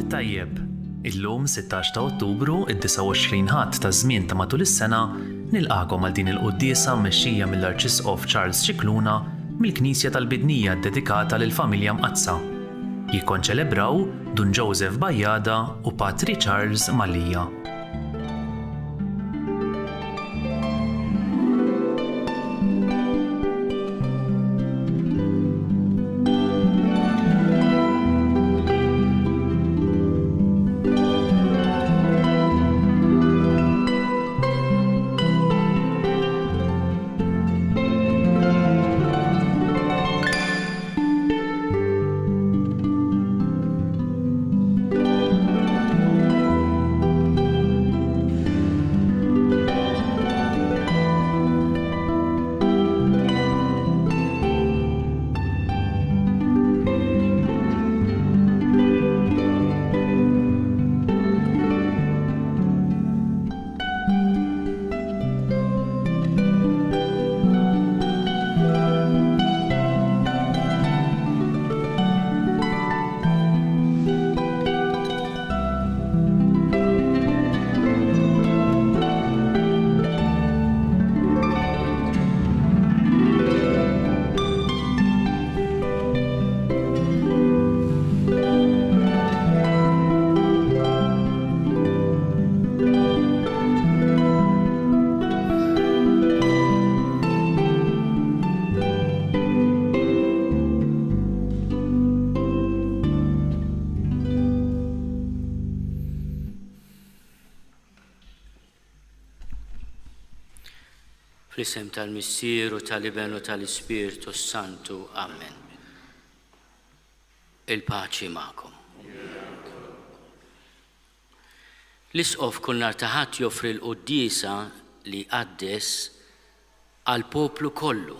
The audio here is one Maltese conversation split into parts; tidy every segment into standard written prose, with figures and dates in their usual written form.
Tajjeb, illum 16 ta' Ottubru id-29 ħadd ta' żmien ta' matul is-sena nilqakom għal din il-quddiesa mmexxija mill-Arċisqof Charles Scicluna mill-Knisja tal-Bidnija ddedikata lill-familja mqazza. Jikkonċelebraw Dun Joseph Bajjada u Patri Charles Malija. Fl-isem tal-Missier u tal-Iben u tal-Ispirtu Santu. Amen. Il-paċi magħkom. L-Isqof kull nhar ta' Ħadd joffri l-quddiesa li qaddes għall poplu kollu.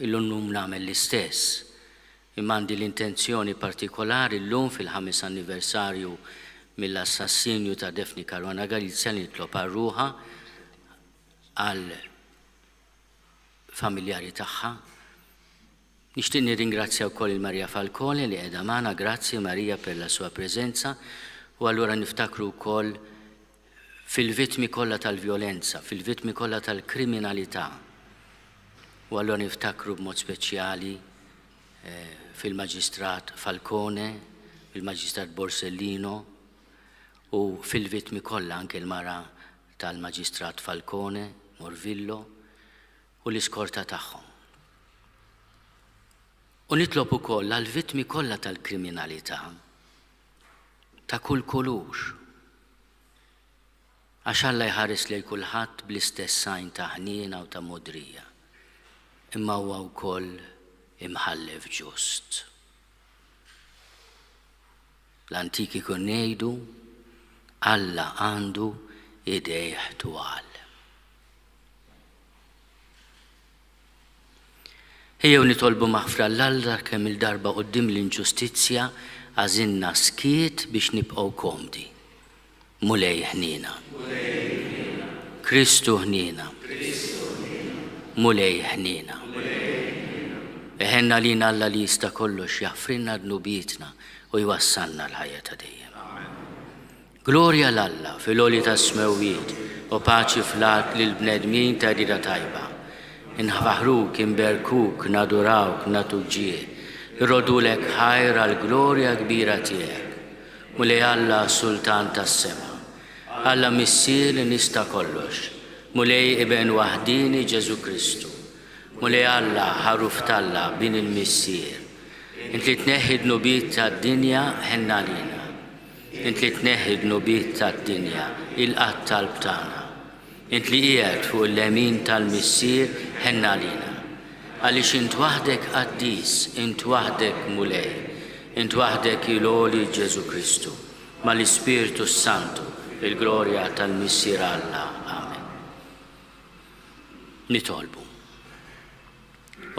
Illum nagħmel l-istess. Imma għandi l-intenzjoni partikolari llum fil-5 anniversarju mill-assassinju ta' Defni Caruana Galizia li nitlob għar-ruħa għal familjari tagħha. Nixtieq nirringrazzja wkoll il-Marija Falcone li qiegħda magħna, grazzi Marija per la sua preżenza, u allura niftakru wkoll fil-vittmi kollha tal-vjolenza, fil-vittmi kollha tal-kriminalità. U allura niftakru b'mod speċjali fil-Maġistrat Falcone, fil-Maġistrat Borsellino u fil-vittmi kollha anke l-mara tal-Maġistrat Falcone, Morvillo u l-iskorta tagħhom. U nitlob ukoll għall-vittmi kollha tal-kriminalità ta' kull kulur. Għax Alla jħares lejn kulħadd bl-istess sajn ta' ħniena u ta' modrija. Imma huwa wkoll imħallef ġust. L-antiki kun ngħidu Alla għandu idejh twal. Ejjew nitolbu maħfra l-Alla kemm il-darba quddiem l-inġustizzja għażilna skiet biex nibqgħu komdi. Mulej ħniena. Kristu ħniena. Mulej ħniena. Eħenna lina Alla li jista' kollox jaħfrinna dnubietna u jwassalna l-ħajja ta' dejjem. Glorja l-Alla fil-għoli ta' smewiet u paċi fl-art lill-bnedmin ta' dira tajba. Inħafaħruk, inberkuk, nadurawk, natuġġie, irrodulek ħajra l-glorja kbira tiegħek. Mulej Alla Sultan tas-sema, Alla Missier li nista' kollox, mulej Iben waħdini Ġesu Kristu, mulej Alla ħaruf talla bin il-Missier. Int li tneħħi d-nubiet tad-dinja ħenna lina. Int li tneħħi d-nubiet tad-dinja il-qatt tal-btana. Int li qiegħed fuq l-lemin tal-Missier ħenna lina. Għaliex int waħdek qaddis, int waħdek mulej, int waħdek il-għoli Ġesu Kristu, mal-Ispirtu Santu, il-glorja tal-Missier Alla. Amen. Nitolbu.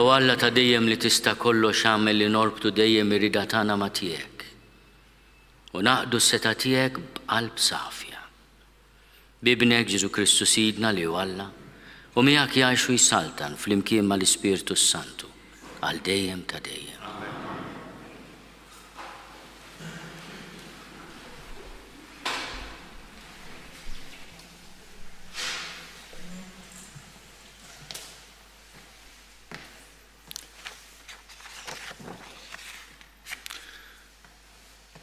U Alla ta' dejjem li tista' kollox għamel li norbtu dejjem ir-rida tagħna ma' tiegħek. U naqdu s-seta tiegħek b'qalb safja. Bibnek Ġesu Kristu Sidna li hu Alla, u miegħek jgħixu jsaltan fl-imkien mal-Ispirtu Santu għal dejjem ta' dejjem.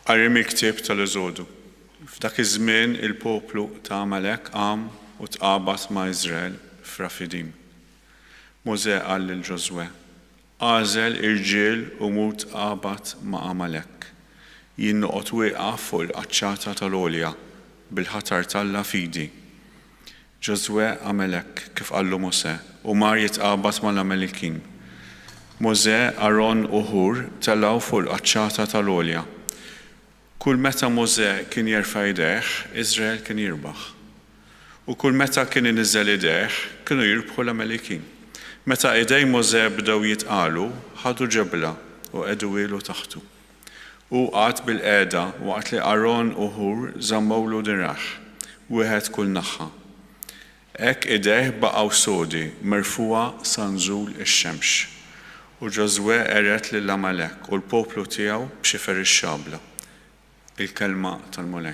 Qari mill-ktieb tal-Eżodu. F'dak iż-żmien il-poplu ta' Amalek qam u tqabad ma' Iżrael f'Rafidim. Mosè qal lil Ġoswe: għażel irġiel u mur tqabad ma' Amalek. Jien noqgħod wieqaf fuq il-qaċċata tal-għolja bil-ħatar tal-Lafidi. Ġoswe għamelek kif qallu Mosè u mar jitqabad mal-Amalekin. Mosè, Aron u Hur telgħu fuq il-qaċċata tal-għolja. Kull meta Mosè kien jerfa' jdejh, Iżrael kien jirbaħ. U kull meta kien iniżżel idejh, kienu jirbħu l-Amalekin. Meta idej Mosè bdew jitqalu, ħadu ġebla u qegħdu ilu taħtu. U qgħad bil-qiegħda waqt li Aron u Hur żammewlu diraħ, wieħed kull naħa. Hekk idejh baqgħu sodi merfuqa sa nżul ix-xemx. U Ġoswe qeret lil Amalek u l-poplu tiegħu b'xifer ix-xabla. Il-kelma tal-Mulej.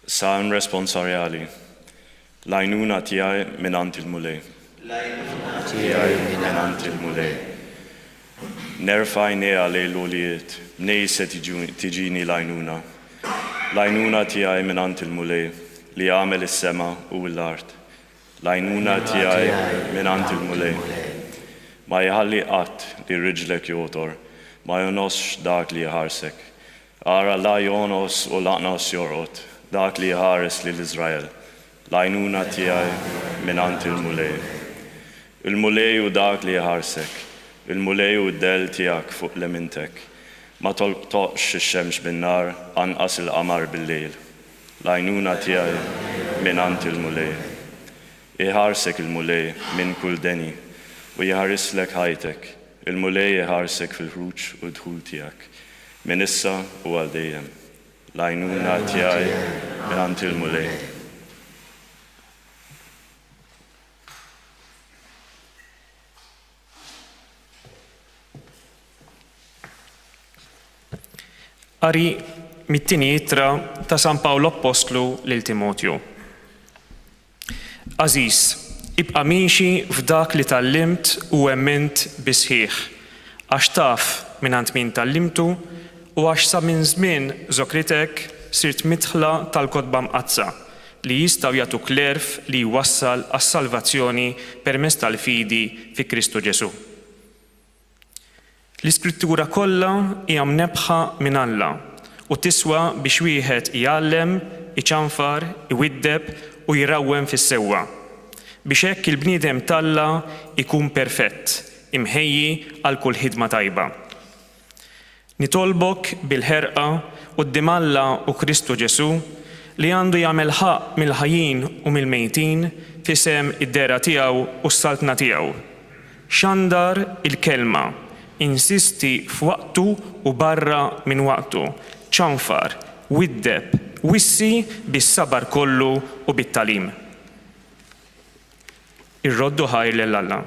Salm responsoriali. L-għajnuna tiegħi minant il-Mulej. Tiegħi minant il-Mulej. Nerfa' għajnejha lejn l-għolijiet, mnej se tiġini l-għajnuna. L-għajnuna tiegħi minant il-Mulej li għamel is-sema u l-art. L-għajnuna tiegħi minant il-Mulej. Ma jħalli qatt li riġlek jotor, ma jonosx dak li jħarsek. Ara la jonos u laqnas jorqot, dak li jħares lill-Iżrael. L-għajnuna tiegħi minant il-Mulej. Il-Mulej u dak li jħarsek. Il-Mulej u d-del tiegħek fuq lemintek. Ma tolqtokx ix-xemx bin-nar, anqas il-qamar bil-lejl. L-għajnuna tiegħi minant il-Mulej. Iħarsek il-Mulej minn kull deni u jħarislek ħajtek. Il-Mulej iħarsek fil-ħruġ u d-dħul tiegħek. Min issa u għal dejjem. L-għajnuna tiegħi minant il-Mulej. Qari mit-tieni ittra ta' San Pawlu Apostlu lil Timotju. Aziz, ibqa' miexi f'dak li tallimt u emmint bisħieħ, għax taf mingħand min tallimtu u għax sa minn żmien żokritek sirt midħla tal-kotba mqazza li jistgħu jagħtu klerf li jwassal għas-salvazzjoni permezz tal-fidi fi Kristu Ġesu. L-Iskrittura kollha hija mnebħa minn Alla u tiswa biex wieħed jgħallem, iċanfar, iwiddeb u jirawwem fis-sewwa. Biex hekk il-bniedem talla ikun perfett, imħejji għal kull ħidma tajba. Nitolbok bil-ħerqa quddiem Alla u Kristu Ġesu li għandu jagħmel ħaq mill-ħajjin u mill-mejtin fisem id-dera tiegħu u s-saltna tiegħu. Xandar il-kelma, insisti f'waqtu u barra minn waqtu, ċanfar, widdeb, wissi bis-sabar kollu u bit-talim. Irroddu ħajr lil Alla.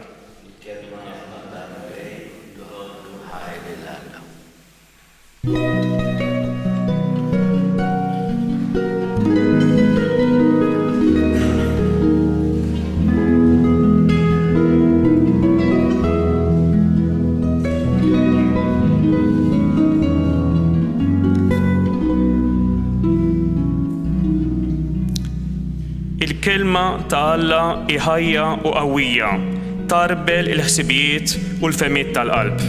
Il-kelma ta' Alla iħajja u qawwija, tarbel il-ħsibijiet u l-femiet tal-qalb.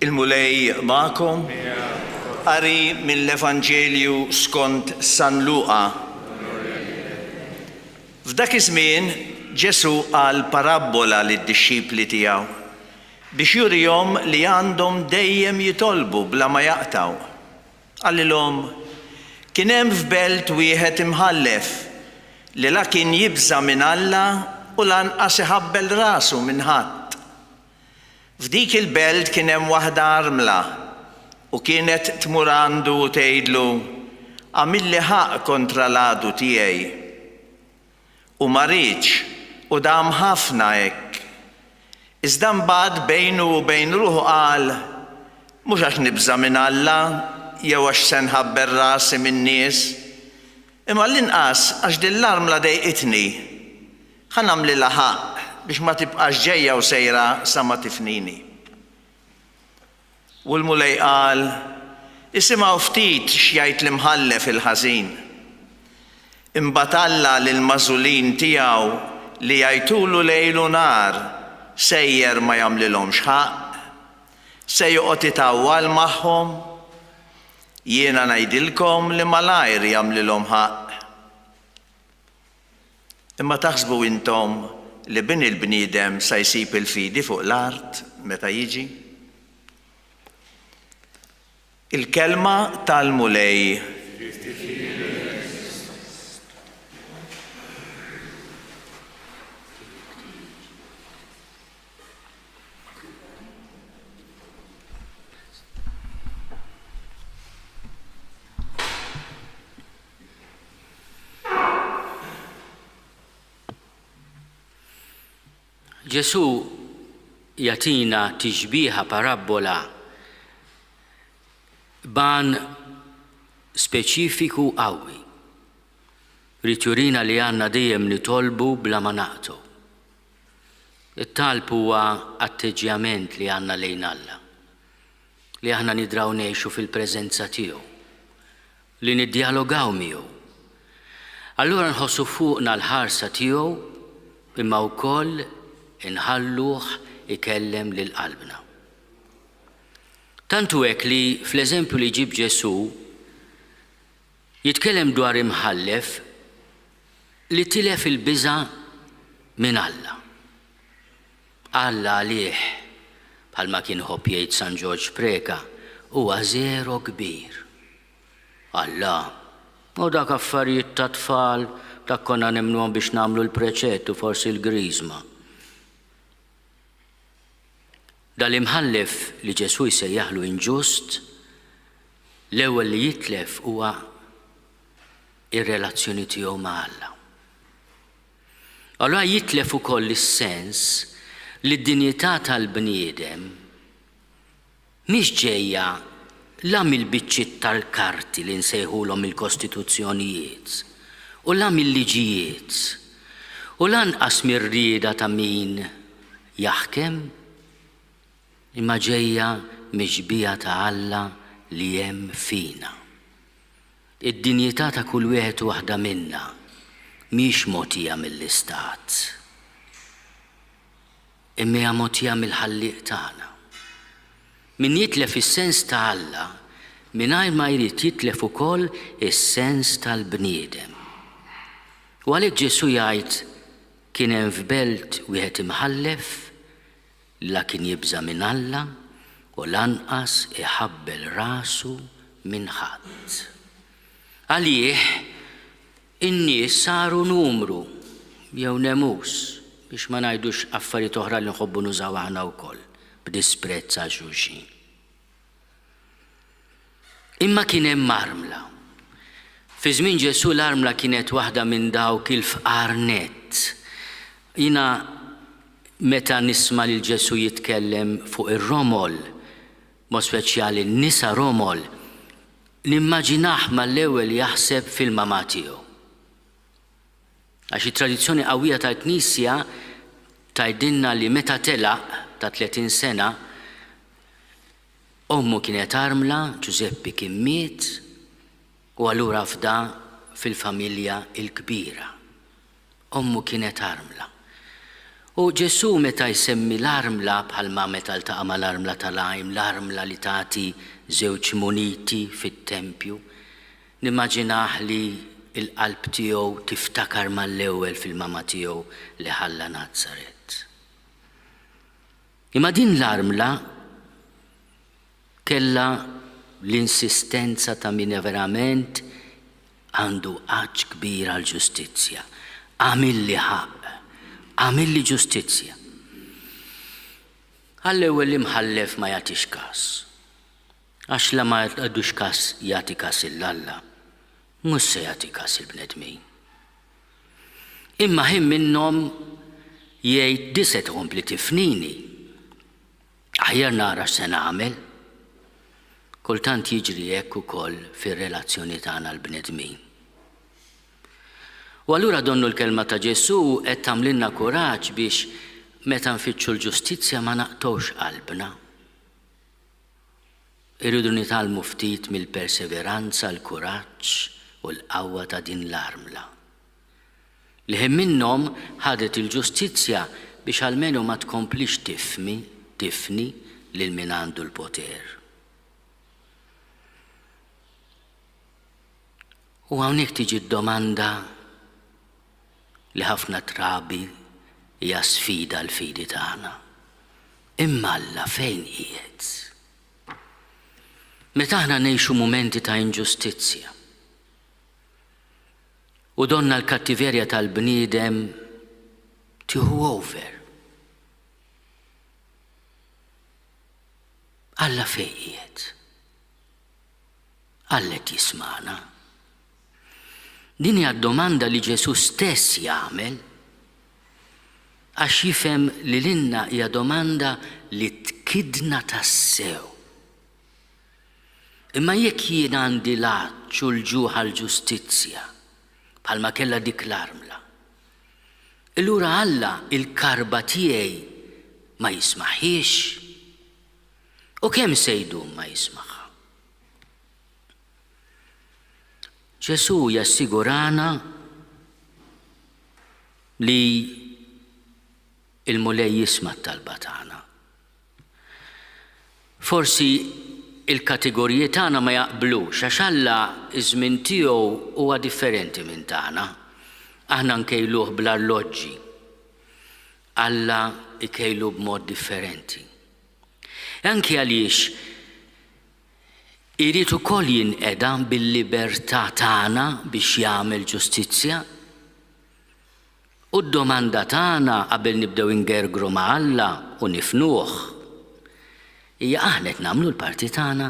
Il-Mulej ma'kom, qari mill-Evanġelju skont San Luqa. F'dak iż-żmien Ġesu qal parabbola lid-dixxipli tiegħu biex jurihom li għandhom dejjem jitolbu bla ma jaqtaw. Qallilhom: kien hemm f'belt wieħed imħallef li la kien jibża minn Alla u lanqas iħabbel rasu minn ħadd. F'dik il-belt kien hemm waħda armla u kienet tmur għandu u tgħidlu għamilli ħaq kontra l-għadu tiegħi. U ma rridx u dam ħafna hekk. Iżda mbagħad bejnu u bejn ruħu qal mhux għax nibża minn Alla jew għax se nħabber rasi min-nies, imma l-inqas għax din l-armla dejqitni. Ħa nagħmlilha ħaq biex ma tibqax ġejja u sejra sa ma tifnini. U l-mulej qal, isimgħu ftit x'jgħid l-imħallef il-ħażin. Imbagħad Alla lill-magħżulin tiegħu li jgħidulu lejl u nar sejjer ma jagħmlilhomx ħaq, se joqgħod itawwal magħhom, jiena ngħidilkom li malajr jagħmlilhom ħaq. Imma taħsbu intom li bin il-bniedem sa jsib il-fidi fuq l-art meta jiġi? Il-kelma tal-mulej. Ġesu jatina tixbiħa parabola ban speċifiku qawwi. Rid jurina li għandna dejjem nitolbu bla ma naqtu. It-talb huwa atteġġjament li għandna lejn Alla, li aħna nidraw ngħixu fil-preżenza tiegħu, li niddialogaw miegħu. Allura nħossu fuqna l-ħarsa tiegħu imma wkoll inħalluh ikellem lil qalbna. Tantu hekk li fl-eżempju li ġib Ġesu jitkellem dwar imħallef li tilef il-biża' minn Alla. Alla għalih bħalma kien ħobb jgħid San George Preka huwa żero kbir. Alla, u dak affarijiet ta' tfal dak konna nemnuhom biex nagħmlu l-preċett u forsi l-griżma. Dal-imħallef li Ġesu jsejjaħlu inġust, l-ewwel li jitlef huwa ir-relazzjoni tiegħu ma' Alla. Allura jitlef ukoll is-sens li d-dinjità tal-bniedem mhix ġejja la mill-biċċiet tal-karti li nsejħulhom il-kostituzzjonijiet u la mill-liġijiet u lanqas mir-rieda ta' min jaħkem, imma ġejja miġbija ta' Alla li hemm fina. Id-dinjità ta' kull wieħed waħda minna mhix mogħtija mill-istat, imma hija mogħtija mill-ħallieq tagħna. Min jitlef is-sens ta' Alla mingħajr ma jrid jitlef ukoll is-sens tal-bniedem. U għalhekk Ġesu jgħid kien hemm f'belt wieħed imħallef la kien jibża minn Alla u lanqas iħabbel rasu minn ħadd. Għalih in-nies saru numru jew nemus biex ma ngħidux affarijiet oħra li nħobbu nużaw aħna wkoll b'disprezz għal xulxin. Imma kien hemm armla. Fi żmien Ġesu l-armla kienet waħda minn dawk il-fqar nett. Jiena meta nisma' lil Ġesu jitkellem fuq ir-romol, mod speċjali n-nisa romol, nimmaġinah mal-ewwel jaħseb fil-mama tiegħu. Għax it-tradizzjoni qawwija tal-Knisja tgħidilna li meta telaq ta' 30 sena ommu kienet armla, Ġuseppi kien miet u allura fda fil-familja l-kbira. Ommu kienet armla. U Ġesu meta jsemmi l-armla bħalma meta ltaqa' mal-armla tal-għajm, l-armla li tagħti żewġ muniti fit-tempju, nimmaġinah li l-qalb tiegħu tiftakar mal-ewwel fil-mama tiegħu li ħalla Nazaret. Imma din l-armla kellha l-insistenza ta' min verament għandu ħaġġ kbir għall-ġustizzja, għamilli ħaq, għamilli ġustizzja. Għall-ewwel imħallef ma jagħtix każ. Għax la ma jgħadux każ jagħti każ il-Alla, mhux se jagħti każ il-bnedmin. Imma ħin minnhom jgħid di se tkompli tifnini. Aħjar nara x'se nagħmel. Kultant jiġri hekk ukoll fir-relazzjoni tagħna l-bnedmin. U allura donnu l-kelma ta' Ġesu qed tagħmlilna kuraġġ biex meta nfittxu l-ġustizzja ma naqtgħux qalbna. Irridu nitalmu ftit mill-perseveranza, l-kuraġġ u l-qawwa ta' din l-armla. Li ħin minnhom ħadet il-ġustizzja biex almenu ma tkomplix tifni lil min għandu l-poter. U hawnhekk tiġi d-domanda li ħafna trabi hija sfida l-fidi tagħna. Imma Alla fejn qiegħed? Meta aħna ngħixu mumenti ta' inġustizzja u donna l-kattiverja tal-bniedem tieħu over. Alla fejn qiegħed? Alla qed jisma'na. Din hija d-domanda li Ġesu stess jagħmel għax jifhem li lilna hija domanda li tkidna tassew. Imma jekk jien għandi l-għaġġ u l-ġuħ għall-ġustizzja bħalma kellha dik l-armla, illura Alla il-karba tiegħi ma jismaħiex u kemm se jdum ma jismaħ. Ġesu jassigurana li il-mulej jisma' t-talba tagħna. Forsi il-kategoriji tagħna ma jaqblux għax Alla iż-żmien tiegħu huwa differenti minn tagħna. Aħna nkejluh bl-arloġġi. Alla ikejlu b'mod differenti. Anke għaliex irid ukoll jinqeda bil-libertà tagħna biex jagħmel ġustizzja. U d-domanda tagħna qabel nibdew ingergru ma' Alla u nifnuh hija aħna qed nagħmlu l-parti tagħna.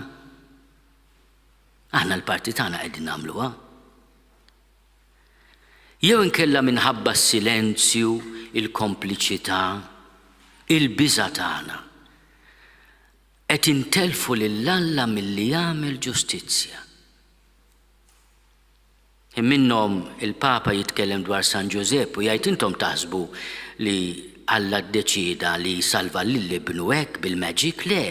Aħna l-parti tagħna qegħdin nagħmluha. Jew inkella minħabba s-silenzju, il-kompliċità, il-biża' tagħna qed intelfu lill-Alla milli jagħmel ġustizzja. Minnhom il-Papa jitkellem dwar San Giuseppe u jgħid intom taħsbu li Alla ddeċida li jsalva lill-ibnu hekk bil-maġik le.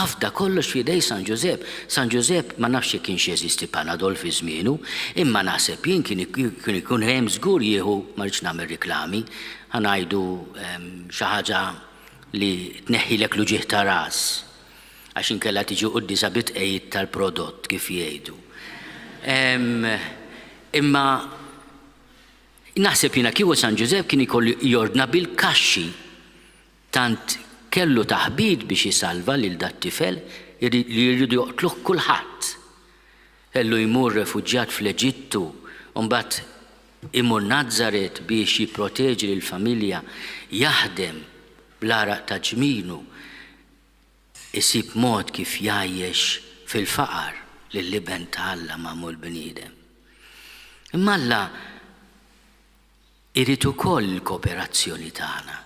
Afda kollox f'idej San Giuseppe. San Giuseppe ma nafx kienx jeżisti Panadol fi żmienu, imma naħseb jien kien ikun hemm żgur jieħu ma rridx nagħmel riklami, ħanajdu xi ħaġa li tneħħilek l-uġieħ ta' ras għax inkella tiġi quddisa bitqejjed tal-prodott kif jgħidu. Imma naħseb jiena kieku San Giuseppe kien ikollu jordna bil-kaxxi tant kellu taħbid biex jisalva lil dat-tifel li jridu joqtluh kulħadd. Kellu jmur refuġjat fl-Eġittu u mbagħad imur Nażaret biex jipproteġi lill-familja, jaħdem bl-araq ta' ġmienu, isib mod kif jgħajjex fil-faqar lill-liben ta' Alla magħmul bniedem. Imma Alla irid ukoll il-kooperazzjoni tagħna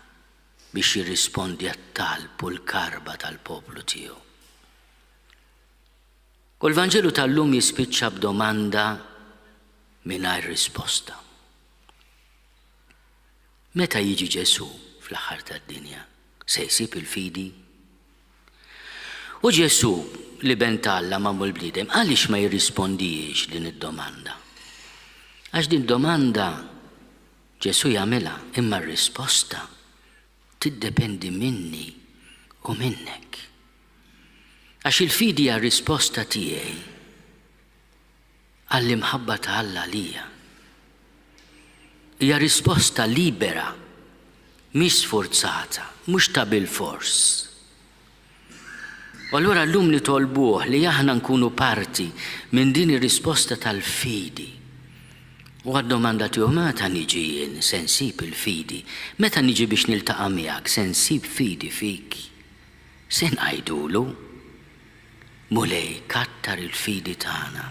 biex jirrispondi għat-talb u l-karba tal-poplu tiegħu. U l-Vanġelu tal-lum jispiċċa b'domanda mingħajr risposta. Meta jiġi Ġesu fl-aħħar tad-dinja se jsib il-fidi? U Ġesu li ben ta' Alla magħmul bniedem għaliex ma jirrispondijiex din id-domanda? Għax din domanda Ġesu jagħmilha imma r-risposta tiddependi minni u minnek. Għax il-fidi hija r-risposta tiegħi għall-imħabba ta' Alla lija. Hija risposta libera, mhix sforzata, mhux ta' bil-fors. U allura llum nitolbuh li aħna nkunu parti minn din ir-risposta tal-fidi U għad-domanda tiegħu meta niġi jien se nsib il-fidi, meta niġi biex niltaqa' miegħek se nsib fidi fik. Se ngħidulu mulej kattar il-fidi tagħna.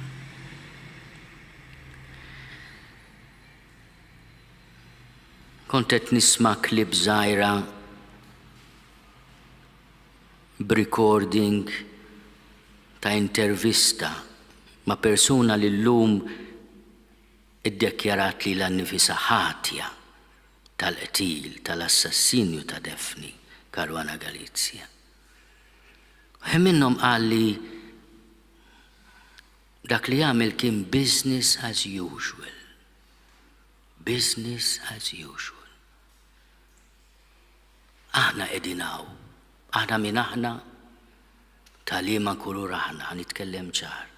Kont qed nisma' klip żgħira b'recording ta' intervista ma' persuna li llum iddekjarat li l-annifisa ħatja tal-qtil, tal-assassinju ta' Defni Caruana Galizia. Minnhom qal li dak li jagħmel kien business as usual. Business as usual. Aħna qegħdin hawn, aħna minn aħna tal-liema kulur aħna nitkellem ċar.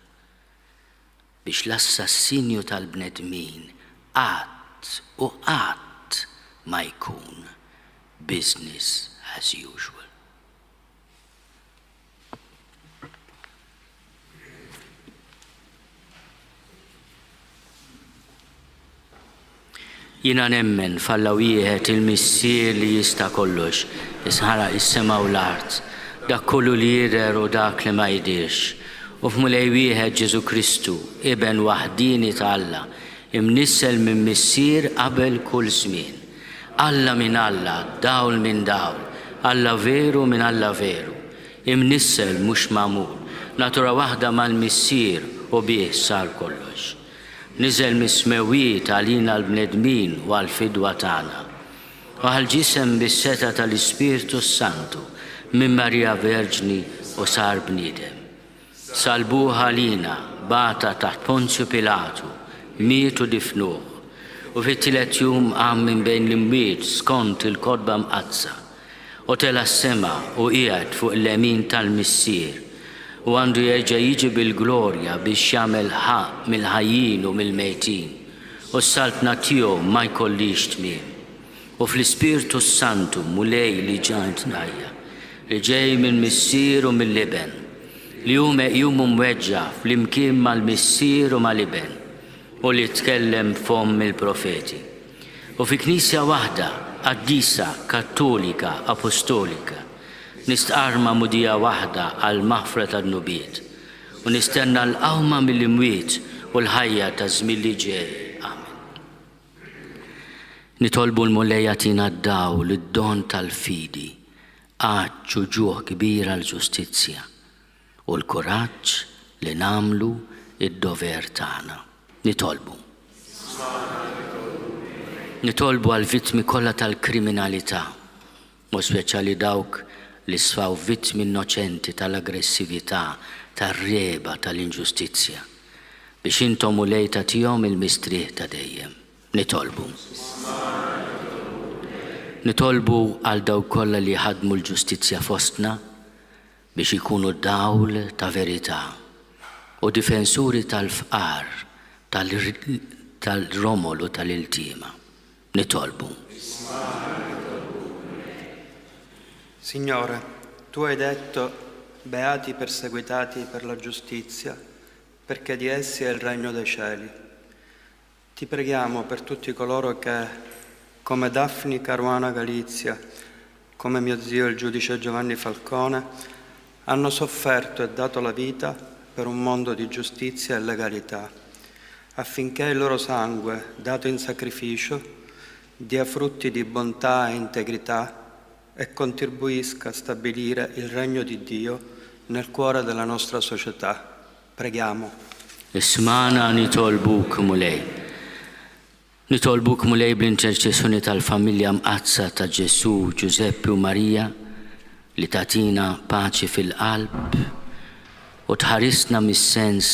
Biex l-assassinju tal-bnedmin qatt ma jkun business as usual. Jina nemmen falla wieħed il-missier li jista' kollox, jisħara is-sema u l-art, dak kollu li jidher u dak li ma jidirx. U f'mulej wieħed Ġesu Kristu, iben waħdini ta' Alla, imnissel minn missier qabel kull żmien. Alla minn Alla, dawl minn dawl, Alla veru minn Alla veru. Imnissel mhux magħmul, natura waħda mal-missier u bih sar kollox. Niżel mis-smewiet għalina l-bnedmin u għal-fidwa tagħna. U għal-ġisem bis-seta tal-Ispirtu Santu minn Marija Verġni u sar bniedem. Salbuha lina, bata taħt Ponzju Pilatu, mietu difnuh, u fit-tielet jum qam minn bejn l-imwiet skont il-kodba mqazza, u tela s-sema u qiegħed fuq l-lemin tal-missier, u għandu jerġa' jiġi bil-glorja biex jagħmel ħaq mill-ħajjin u mill-mejtin, u s-saltna tiegħu ma jkollix tmiem. U fl-Ispirtu Santu mulej li ġant najja, li ġej minn missier u mill-liben, li jum mweġġa fl-imkien mal-missier u mal-iben u li tkellem fom il-profeti. U fi knisja waħda, qaddisa, kattolika, apostolika, nistqarma mudija waħda għal-maħfra tan-nubiet u nistenna l-qawma mill-imwiet u l-ħajja ta' żmien li ġej. Amen. Nitolbu l-mulejja tina d-dawl id-don tal-fidi, għaġġ u ġuħ kbira l-ġustizzja u l-kuraġġ li namlu id-dover tagħna. Nitolbu għal-vittmi kollha tal-kriminalità, u speċjali dawk li sfaw vittmi innoċenti tal-aggressività, tar-reba, tal-inġustizzja, biex intom u lejta tihom il-mistrieħ ta' dejjem. Nitolbu għal dawk kollha li ħadmu l-ġustizzja fostna biex ikunu dawl ta' verità u difensuri tal-fqar, tal-romol u tal-iltima. Nitolbu. Signore, tu hai detto, beati i perseguitati per la giustizia, perché di essi è il regno dei cieli. Ti preghiamo per tutti coloro che, come Defni Caruana Galizia, come mio zio il giudice Giovanni Falcone, hanno sofferto e dato la vita per un mondo di giustizia e legalità, affinché il loro sangue, dato in sacrificio, dia frutti di bontà e integrità e contribuisca a stabilire il regno di Dio nel cuore della nostra società. Preghiamo. Ismana nitolbuk mulej. Nitolbuk mulej bl-interċessjoni tal-familja mqazza ta' Ġesu, Giuseppe u Marija, li tatina paċi fil-qalb u tħarisna mis-sens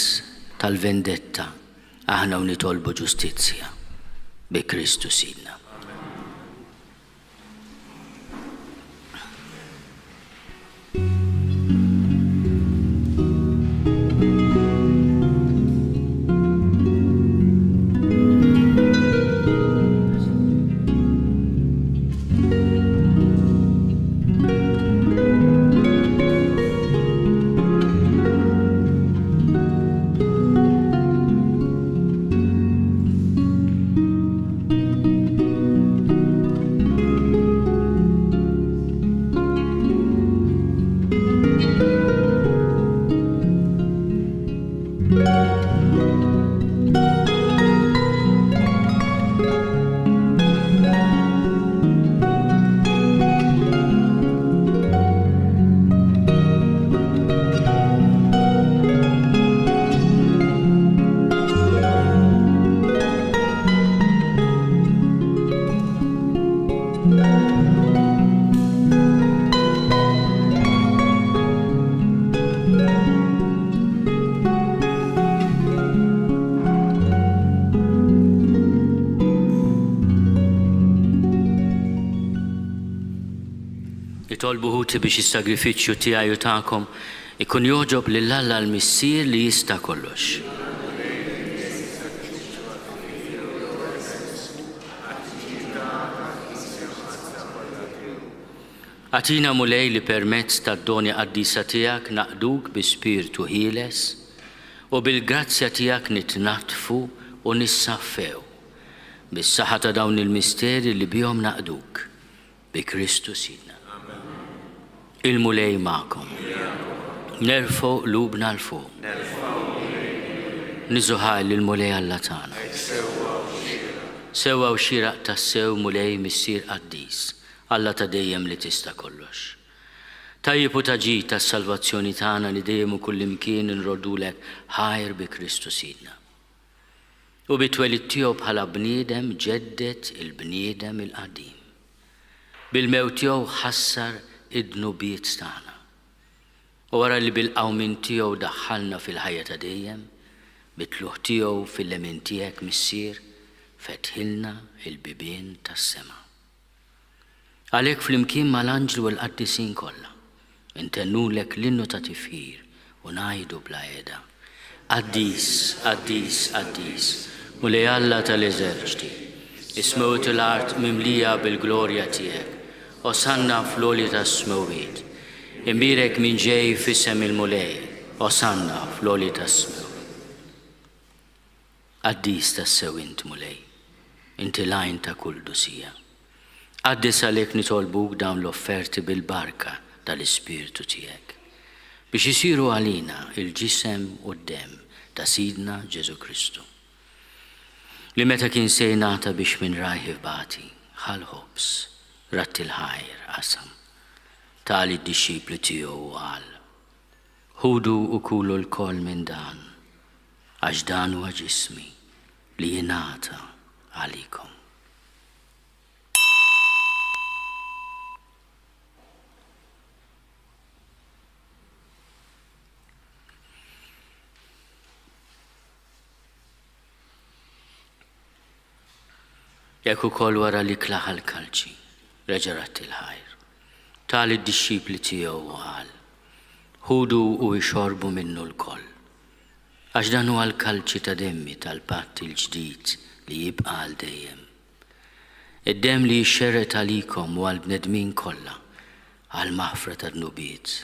tal-vendetta, aħna u nitolbu ġustizzja bi Kristu Sidna. Nitolbu ħuti biex is-sagrifiċċju tiegħi u tagħkom ikun joġob lill-Alla l-Missier li jista' kollox. Atina mulej li permezz tad-doni qaddisa tiegħek naqduk bi spiritu ħieles u bil-grazzja tiegħek nitnatfu u nissaffew bis-saħħa ta' dawn il-misteri li bihom naqduk bi Kristu Sidna. Il-mulej ma'kom. Nerfgħu qlubna l fuq. Niżuħaj lill-mulej Alla tagħna. Sewwa u xieraq tas-sew mulej missier qaddis, Alla ta' dejjem li tista' kollox. Tajjeb u taġid tas-salvazzjoni tagħna li dejjem u kullimkien inrodulek ħajr bi Kristu Sidna. U bit-twelid tiegħu bħala bniedem ġeddet il-bniedem il-qadim. Bil-mewt tiegħu ħassar id-dnubiet tagħna. U wara li bil-qawmin tiegħu daħħalna fil-ħajja ta' dejjem, bit-tluħ tiegħu fil-lemin tiegħek missier, fetħilna il-bibien tas-sema. Għalhekk flimkien mal-anġlu u l-qaddisin kollha, intennulek l-innu ta' tifħir u ngħidu bla qiegħda. Qaddis, qaddis, qaddis, mulej Alla tal-eżerċiti, ismewt l-art mimlija bil-glorja tiegħek. Osanna fl-oli tas-smewiet. Imbirek min ġej f'isem il-mulej. Osanna fl-oli tas-smewiet. Qaddis tas-sew int mulej. Inti lajn ta' kull dusija. Qaddis għalhekk nitolbuk dawn l-offerti bil-barka tal-Ispirtu tiegħek biex isiru għalina il-ġisem u d-dem ta' Sidna Ġesu Kristu. Li meta kien se jingħata biex minn rajħi bati ħal-ħobs ratti l-ħajr qasam tali d-dixxipli tiegħu qal. Ħudu u kulu l-koll minn dan għax dan huwa ġismi li jingħata għalikom. Jekk ukoll wara li klaħa l-kalċi reġa' ratti l-ħajr. Tali d-dixxipli tiegħu qal. Ħudu u jxorbu minnu l-koll. Għax dan huwa l-kalċi ta' demmi tal-patt il-ġdid li jibqa' għal dejjem. Id-demm li jxerret għalikom u għall-bnedmin kollha għal maħfra ta' dnubiet.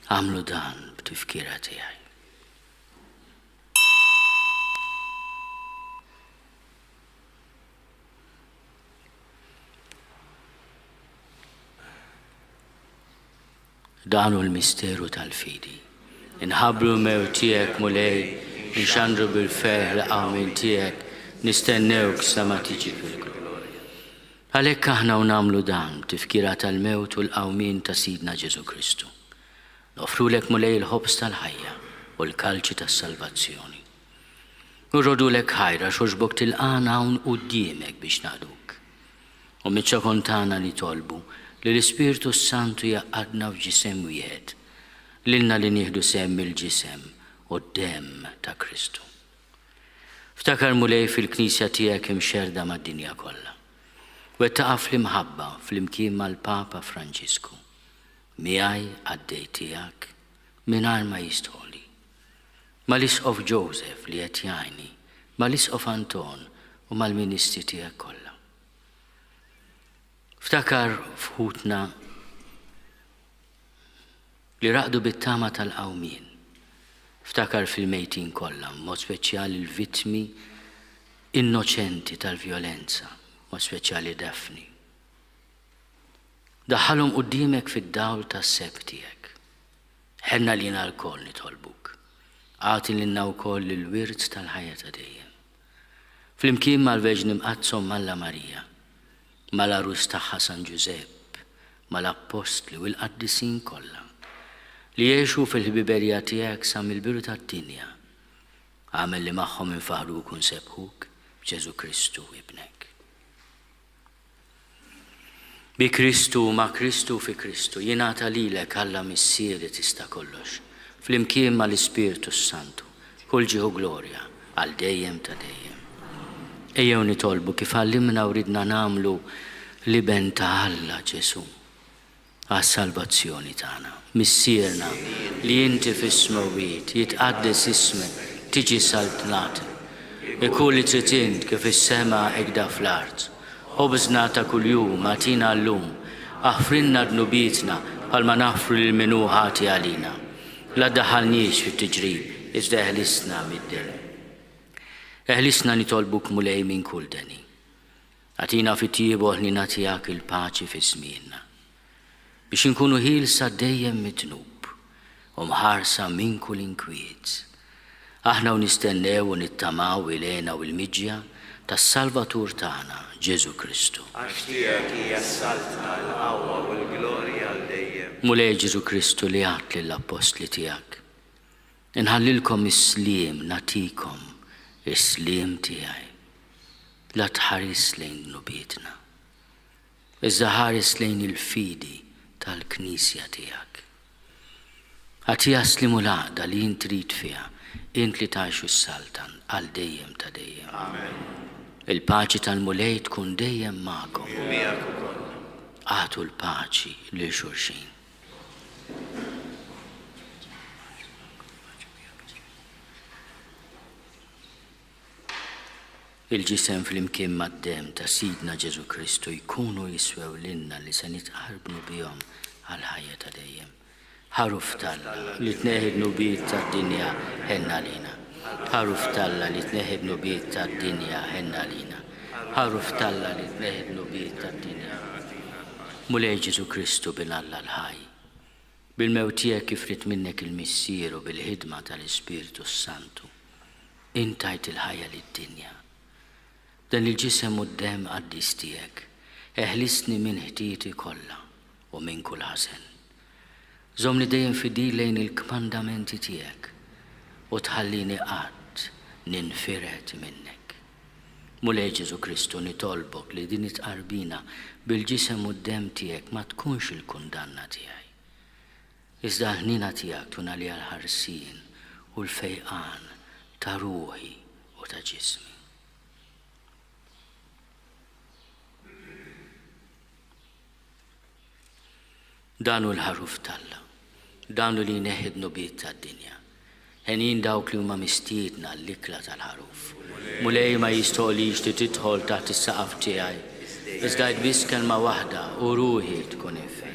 Għamlu dan b'tifkira tiegħi. Dan hu l-misteru tal-fidi. Inħabbru l-mewt tiegħek mulej, inxandru bil-ferħ l-qawmin tiegħek, nistennewk sa ma tiġi fil-glorja. Għalhekk aħna nagħmlu dan tifkira tal-mewt u l-qawmin ta' Sidna Ġesu Kristu. Nofrulek mulej il-ħobs tal-ħajja u l-kalċi tas-salvazzjoni. Nurrodulek ħajra xogħbok tilqana hawn quddiemek biex nagħduk. U miċ-ċokon tagħna nitolbu li l-Ispirtu Santu jaqadna f'ġisem wieħed, lilna li nieħdu semm il-ġisem u d-demm ta' Kristu. Ftakar mulej fil-Knisja tiegħek imxerda mad-dinja kollha. Wettaqa' fl-imħabba fl-imkien mal-Papa Franġisku. Miegħi għaddej tiegħek mingħajr ma jistħoli. Mal-Isqof Joseph li qed jgħinni, mal-Isqof Anton u mal-Ministri tiegħek kollha. Ftakar fħutna li raqdu bit-tama tal-qawmien. Ftakar fil-mejtin kollha, mod speċjali l-vittmi innoċenti tal-vjolenza, mod speċjali Dafni. Daħħalhom quddiemek fid-dawl tas-seb tiegħek. Ħenna lina l-koll nitolbuk. għati l-inna u koll il-wirt tal-ħajja ta' dejjem. Flimkien mal-Verġni mqazzom Malla Marija, mal-arus tagħha San Giusepp, mal-Appostli u l-qaddisin kollha li jgħixu fil-ħbiberija tiegħek sa mill-biru tad-dinja. Għamel li magħhom infaħruk u nsebħuk b'Ġesu Kristu ibnek. Bi Kristu ma' Kristu fi Kristu jingħata lilek Alla missieri tista' kollox, flimkien mal-Ispiritu Santu, kull ġieħu glorja għal dejjem ta' dejjem. Ejjew nitolbu kif għallimna u ridna nagħmlu li ben ta' Alla Ġesu għas-salvazzjoni tagħna. Missierna li inti fis-smawiet jitqaddes ismek, tiġi saltnatek. Ikun li trid int kif is-sema hekk fl-art. Ħobżna ta' kuljum atina llum, aħfrinna dnubietna bħalma naħfru lil min hu ħati għalina. La ddaħħalniex fit-tiġrib, iżda eħlisna mid-den. Eħlisna nitolbuk mulej minn kull deni. Atina fit-tiebu li nagħtihak il-paċi fi żmienna. Biex inkunu ħielsa dejjem mitnub u mħarsa minn kull inkwiet. Aħna u nistennew u nittamaw ilena u l-miġja tas-Salvatur tagħna Ġesu Kristu. Għax tiegħek hija s-salta l-qawwa u l-glorja għal dejjem. Mulej Ġesu Kristu li għat lill-apostli tiegħek. Inħallilkom is-sliem natikom is-sliem tiegħi. La tħares lejn dnubietna. Iżda ħares lejn il-fidi tal-Knisja tiegħek. Ħati jaslimu l-għaqda li jint trid fiha, int li tgħixu s-saltan għal dejjem ta' dejjem. Amen. Il-paċi tal-mulej tkun dejjem magħkom. Miegħek ukoll. Għatu l-paċi lil xulxin. Il-ġisem fl-imkien mad-dem ta' Sidna Ġesu Kristu jkunu jiswew lilna li se nitqarbnu bihom għal ħajja ta' dejjem. Ħaruf Talla li tneħħi nubiet tad-dinja ħenna lina. Ħaruf Talla li tneħħi nubiet tad-dinja ħenna lina. Ħaruf Talla li tneħħi nubiet tad-dinja. Mulej Ġesu Kristu bil-Alla l-ħaj. Bil-mewtijek kif rid minnek il-missier u bil-ħidma tal-Ispiritu Santu. Intajt il-ħajja lid-dinja. Dan il-ġisem u d-dem qaddis tiegħek, eħlisni minn ħtieti kollha u minn kull ħażen. Żomni dejjem fidil lejn il-kmandamenti tiegħek u tħallini qatt ninfiret minnek. Mulej Ġesu Kristu nitolbok li din itqarbina bil-ġisem u d-dem tiegħek ma tkunx il-kundanna tiegħi. Iżda l-ħnina tiegħek tuna li għal-ħarsien u l-fejqan ta' ruħi u ta' ġismi. Danu l-ħaruf Talla, danu li neħed nubiet tad-dinja. Ħenin dawk li huma mistiedna l-ikla tal-ħaruf. Mulej ma jistolix li tidħol taħt is-saqaf tiegħi. Iżda biss kelma waħda u ruħi tkun ifej.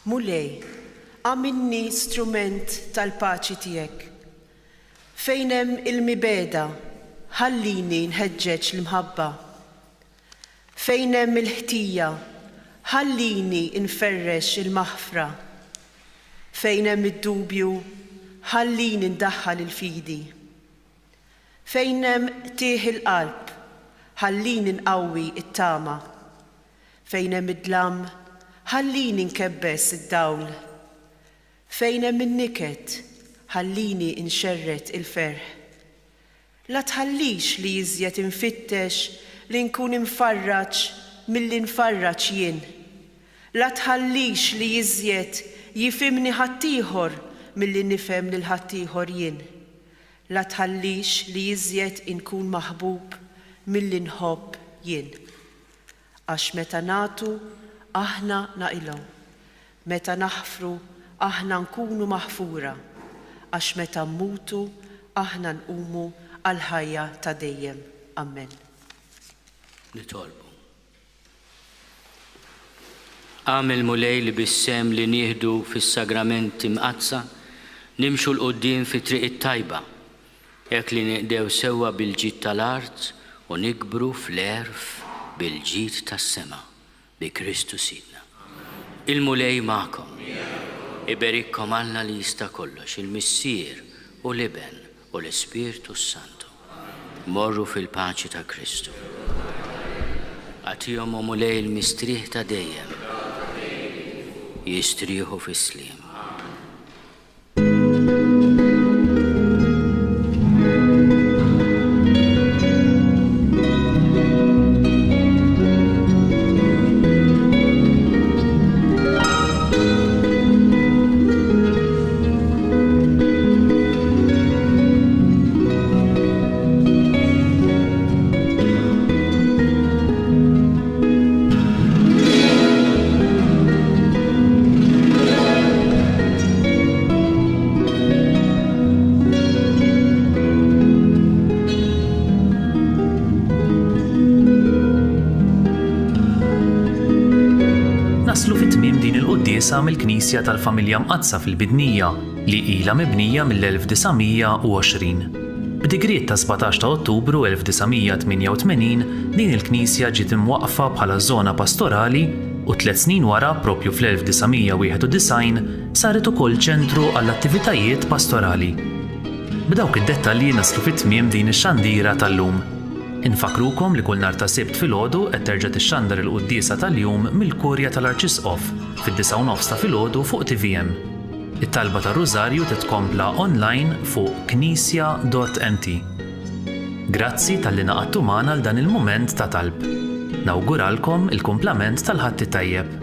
Mulej, għamilni strument tal-paċi tiegħek. Fejn hemm il-mibeda, ħallini nħeġġeġ l-mħabba. Fejn hemm il-ħtija, ħallini nferrex il-maħfra. Fejn hemm id-dubju, ħallini ndaħħal il-fidi. Fejn hemm tieħ il-qalb, ħallini nqawwi it-tama. Fejn hemm id-dlam, ħallini nkebbes id-dawl. Fejn hemm in-niket, ħallini nxerret il-ferħ. La tħallix li jiżjed infittex li nkun infarraġ milli nfarraġ jien. La tħallix li jiżjed jifhimni ħaddieħor milli nifhem lil ħaddieħor jien. La tħallix li jiżjed inkun maħbub milli nħobb jien. Għax meta nagħtu aħna naqilgħu. Meta naħfru aħna nkunu maħfura. Għax meta mmutu aħna nqumu għal ħajja ta' dejjem. Amen. Nitolbu. Għamil mulej li bissem li nieħdu fis-sagrament imqazza, nimxu l-qoddim fi triq it-tajba, jekk li neqdew sewwa bil-ġid tal-art u nikbru fl-erf bil-ġid tas-sema bi Kristu Sidna. Il-mulej magħkom. Iberikkom Alla li jista' kollox, il-Missier u l-Iben u l-Ispirtu Santu. Morru fil-paċi ta' Kristu. Għatihom u mulej il-mistrieħ ta' dejjem. Jistrieħu fis-sliem. mill-Knisja tal-Familja Mqazza fil-Bidnija li ilha mibnija mill-1920. B'dikriet ta' 17 ta' Ottubru 1988 din il-Knisja ġiet imwaqqfa bħala żona pastorali u 3 snin wara propju fl-1991 saret ukoll ċentru għall-attivitajiet pastorali. B'dawk id-dettalji naslu fit-tmiem din ix-xandira tal-lum. Infakrukom li kull nhar ta' Sibt filgħodu qed terġa' tixxandar il-quddiesa tal-jum mill-Kurja tal-Arċisqof fid-9:09 ta' filgħodu fuq TVM. It-talba tar-Rużarju titkompla online fuq knisja.mt. Grazzi tal-li naqadtu magħna l dan il-mument ta' talb. Nawguralkom il-kumplament tal-ħadd tajjeb.